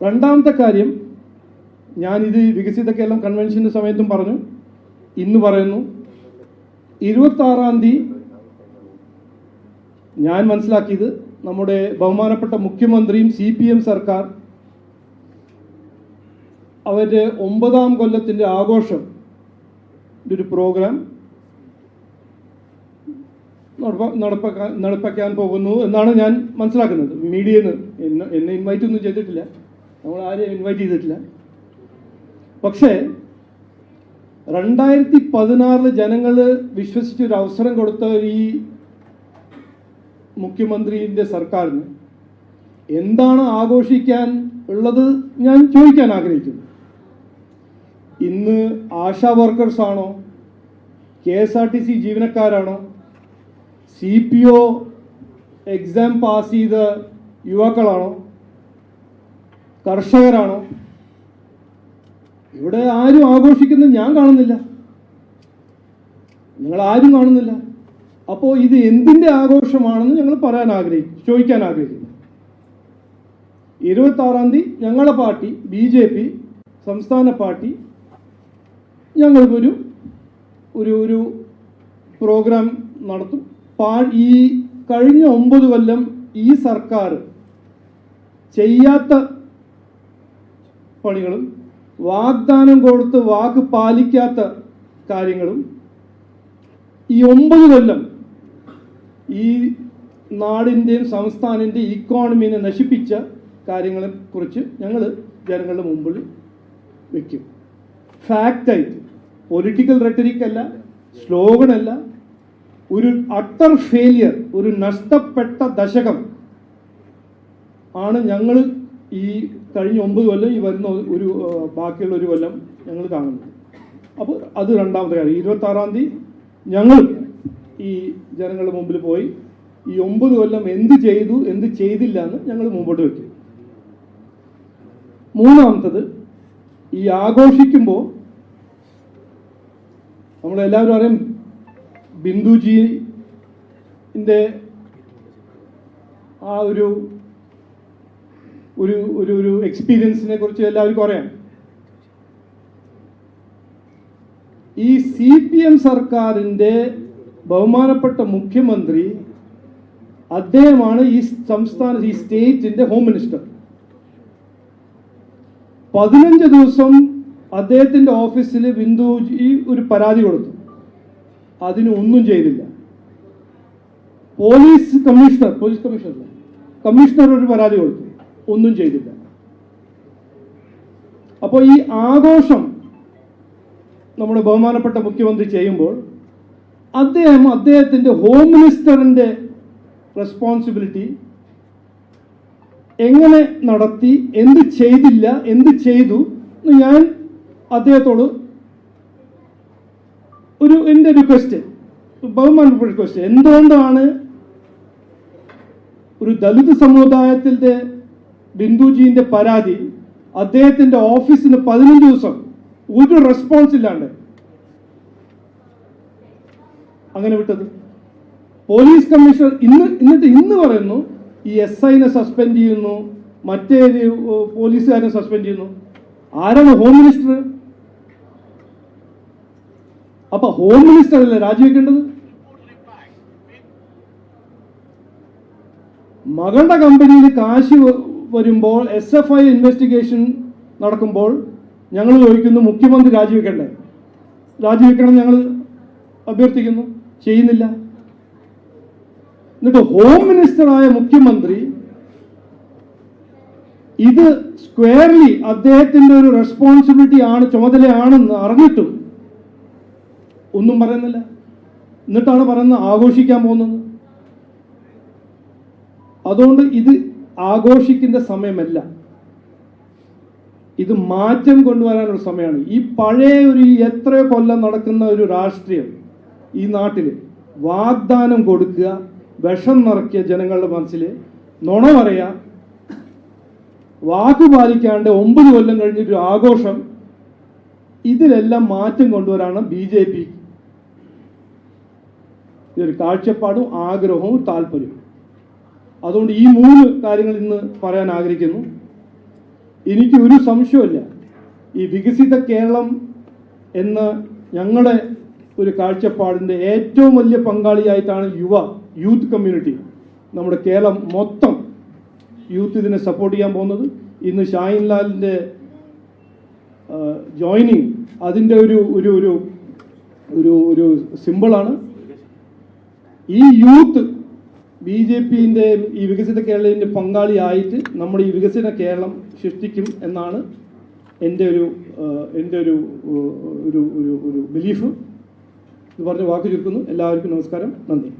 രണ്ടാമത്തെ കാര്യം, ഞാനിത് വികസിത കേരളം കൺവെൻഷൻ്റെ സമയത്തും പറഞ്ഞു, ഇന്ന് പറയുന്നു. 26-ാം തീയതി ഞാൻ മനസ്സിലാക്കിയത് നമ്മുടെ ബഹുമാനപ്പെട്ട മുഖ്യമന്ത്രിയും CPM സർക്കാർ അവരുടെ 9ാം കൊല്ലത്തിൻ്റെ ആഘോഷം ഒരു പ്രോഗ്രാം നടപ്പാക്കാൻ പോകുന്നു എന്നാണ് ഞാൻ മനസ്സിലാക്കുന്നത്. മീഡിയയിൽ നിന്ന് എന്നെ ഇൻവൈറ്റ് ഒന്നും ചെയ്തിട്ടില്ല, നമ്മൾ ആരെയും ഇൻവൈറ്റ് ചെയ്തിട്ടില്ല. പക്ഷേ 2016 ജനങ്ങൾ വിശ്വസിച്ചൊരു അവസരം കൊടുത്ത ഈ മുഖ്യമന്ത്രിയുടെ സർക്കാരിന് എന്താണ് ആഘോഷിക്കാൻ ഉള്ളത് ഞാൻ ചോദിക്കാൻ ആഗ്രഹിക്കുന്നു. ഇന്ന് ആശാ വർക്കേഴ്സാണോ, KSRTC ജീവനക്കാരാണോ, CPO എക്സാം പാസ് ചെയ്ത യുവാക്കളാണോ, കർഷകരാണോ? ഇവിടെ ആരും ആഘോഷിക്കുന്നത് ഞാൻ കാണുന്നില്ല, നിങ്ങൾ ആരും കാണുന്നില്ല. അപ്പോൾ ഇത് എന്തിൻ്റെ ആഘോഷമാണെന്ന് ഞങ്ങൾ ചോദിക്കാൻ ആഗ്രഹിക്കുന്നു. 26-ാം തീയതി ഞങ്ങളുടെ പാർട്ടി BJP സംസ്ഥാന പാർട്ടി ഞങ്ങൾക്കൊരു ഒരു പ്രോഗ്രാം നടത്തും. ഈ കഴിഞ്ഞ 9 കൊല്ലം ഈ സർക്കാർ ചെയ്യാത്ത പണികളും വാഗ്ദാനം കൊടുത്ത് വാക്ക് പാലിക്കാത്ത കാര്യങ്ങളും ഈ 9 കൊല്ലം ഈ നാടിൻ്റെയും സംസ്ഥാനത്തിൻ്റെയും ഇക്കോണമിനെ നശിപ്പിച്ച കാര്യങ്ങളെക്കുറിച്ച് ഞങ്ങൾ ജനങ്ങളുടെ മുമ്പിൽ വയ്ക്കും. ഫാക്റ്റായിട്ട്, പൊളിറ്റിക്കൽ റെട്ടറിക് അല്ല, സ്ലോഗനല്ല, ഒരു അട്ടർ ഫെയിലിയർ, ഒരു നഷ്ടപ്പെട്ട ദശകം ആണ് ഞങ്ങൾ ഈ കഴിഞ്ഞ 9 കൊല്ലം ഈ വരുന്ന ബാക്കിയുള്ള ഒരു കൊല്ലം ഞങ്ങൾ കാണുന്നത്. അപ്പോൾ അത് രണ്ടാമത്തെ കാര്യം. 26-ാം തീയതി ഞങ്ങൾ ഈ ജനങ്ങളുടെ മുമ്പിൽ പോയി ഈ 9 കൊല്ലം എന്ത് ചെയ്തു എന്ത് ചെയ്തില്ല എന്ന് ഞങ്ങൾ മുമ്പോട്ട് വയ്ക്കും. മൂന്നാമത്തത്, ഈ ആഘോഷിക്കുമ്പോൾ നമ്മളെല്ലാവരും അറിയാം ബിന്ദുജിന്റെ ആ ഒരു എക്സ്പീരിയൻസിനെ കുറിച്ച് എല്ലാവർക്കും അറിയാം. ഈ CPM സർക്കാരിൻ്റെ ബഹുമാനപ്പെട്ട മുഖ്യമന്ത്രി അദ്ദേഹമാണ് ഈ സ്റ്റേറ്റിന്റെ ഹോം മിനിസ്റ്റർ. 15 ദിവസം അദ്ദേഹത്തിന്റെ ഓഫീസിൽ ബിന്ദുജി ഒരു പരാതി കൊടുത്തു, അതിന് ഒന്നും ചെയ്തില്ല. കമ്മീഷണർ ഒരു പരാതി കൊടുത്തു, ഒന്നും ചെയ്തില്ല. അപ്പോൾ ഈ ആഘോഷം നമ്മുടെ ബഹുമാനപ്പെട്ട മുഖ്യമന്ത്രി ചെയ്യുമ്പോൾ അദ്ദേഹത്തിന്റെ ഹോം മിനിസ്റ്ററിന്റെ റെസ്പോൺസിബിലിറ്റി എങ്ങനെ നടത്തി, എന്ത് ചെയ്തില്ല, എന്ത് ചെയ്തു എന്ന് ഞാൻ അദ്ദേഹത്തോട് എൻ്റെ റിക്വസ്റ്റ്, ബഹുമാനപ്പെട്ട റിക്വസ്റ്റ്, എന്തുകൊണ്ടാണ് ഒരു ദളിത് സമുദായത്തിൻ്റെ ബിന്ദുജിന്റെ പരാതി അദ്ദേഹത്തിന്റെ ഓഫീസിന് 15 ദിവസം ഒരു റെസ്പോൺസ് ഇല്ലാണ്ട് അങ്ങനെ വിട്ടത്? പോലീസ് കമ്മീഷണർ ഇന്ന് പറയുന്നു ഈ SIനെ സസ്പെൻഡ് ചെയ്യുന്നു, മറ്റേ പോലീസുകാരനെ സസ്പെൻഡ് ചെയ്യുന്നു. ആരാണ് ഹോം മിനിസ്റ്റർ? അപ്പൊ ഹോം മിനിസ്റ്റർ അല്ലേ രാജിവെക്കേണ്ടത്? മകളുടെ കമ്പനിയിൽ കാശ് വരുമ്പോൾ SFI ഇൻവെസ്റ്റിഗേഷൻ നടക്കുമ്പോൾ ഞങ്ങൾ ചോദിക്കുന്നു മുഖ്യമന്ത്രി രാജിവെക്കണ്ടേ? രാജിവെക്കണം ഞങ്ങൾ അഭ്യർത്ഥിക്കുന്നു, ചെയ്യുന്നില്ല. എന്നിട്ട് ഹോം മിനിസ്റ്ററായ മുഖ്യമന്ത്രി ഇത് സ്ക്വയർലി അദ്ദേഹത്തിന്റെ ഒരു റെസ്പോൺസിബിലിറ്റി ആണ്, ചുമതലയാണെന്ന് അറിഞ്ഞിട്ടും ഒന്നും പറയുന്നില്ല. എന്നിട്ടാണ് പറയുന്നത് ആഘോഷിക്കാൻ പോകുന്നത്. അതുകൊണ്ട് ഇത് ആഘോഷിക്കുന്ന സമയമല്ല, ഇത് മാറ്റം കൊണ്ടുവരാനുള്ള സമയമാണ്. ഈ പഴയ എത്രയോ കൊല്ലം നടക്കുന്ന ഒരു രാഷ്ട്രീയം ഈ നാട്ടിൽ വാഗ്ദാനം കൊടുക്കുക, വിഷം നിറയ്ക്കുക, ജനങ്ങളുടെ മനസ്സിൽ നുണ പറയുക, വാക്ക് പാലിക്കാണ്ട് 9 കൊല്ലം കഴിഞ്ഞിട്ടൊരു ആഘോഷം, ഇതിലെല്ലാം മാറ്റം കൊണ്ടുവരാണ് BJP ഇതൊരു കാഴ്ചപ്പാടും ആഗ്രഹവും താല്പര്യവും. അതുകൊണ്ട് ഈ 3 കാര്യങ്ങൾ ഇന്ന് പറയാൻ ആഗ്രഹിക്കുന്നു. എനിക്ക് ഒരു സംശയമില്ല, ഈ വികസിത കേരളം എന്ന ഞങ്ങളുടെ ഒരു കാഴ്ചപ്പാടിൻ്റെ ഏറ്റവും വലിയ പങ്കാളിയായിട്ടാണ് യൂത്ത് കമ്മ്യൂണിറ്റി, നമ്മുടെ കേരളം മൊത്തം യൂത്ത് ഇതിനെ സപ്പോർട്ട് ചെയ്യാൻ പോകുന്നത്. ഇന്ന് ഷാഹിൻ ലാലിൻ്റെ ജോയിനിങ് അതിൻ്റെ ഒരു ഒരു ഒരു ഒരു ഒരു സിമ്പിളാണ്. ഈ യൂത്ത് BJPൻ്റെ ഈ വികസിത കേരളത്തിൻ്റെ പങ്കാളിയായിട്ട് നമ്മുടെ ഈ വികസിത കേരളം സൃഷ്ടിക്കും എന്നാണ് എൻ്റെ ഒരു ഒരു ബിലീഫ്. ഇത് പറഞ്ഞ് വാക്ക് ചുരുക്കുന്നു. എല്ലാവർക്കും നമസ്കാരം, നന്ദി.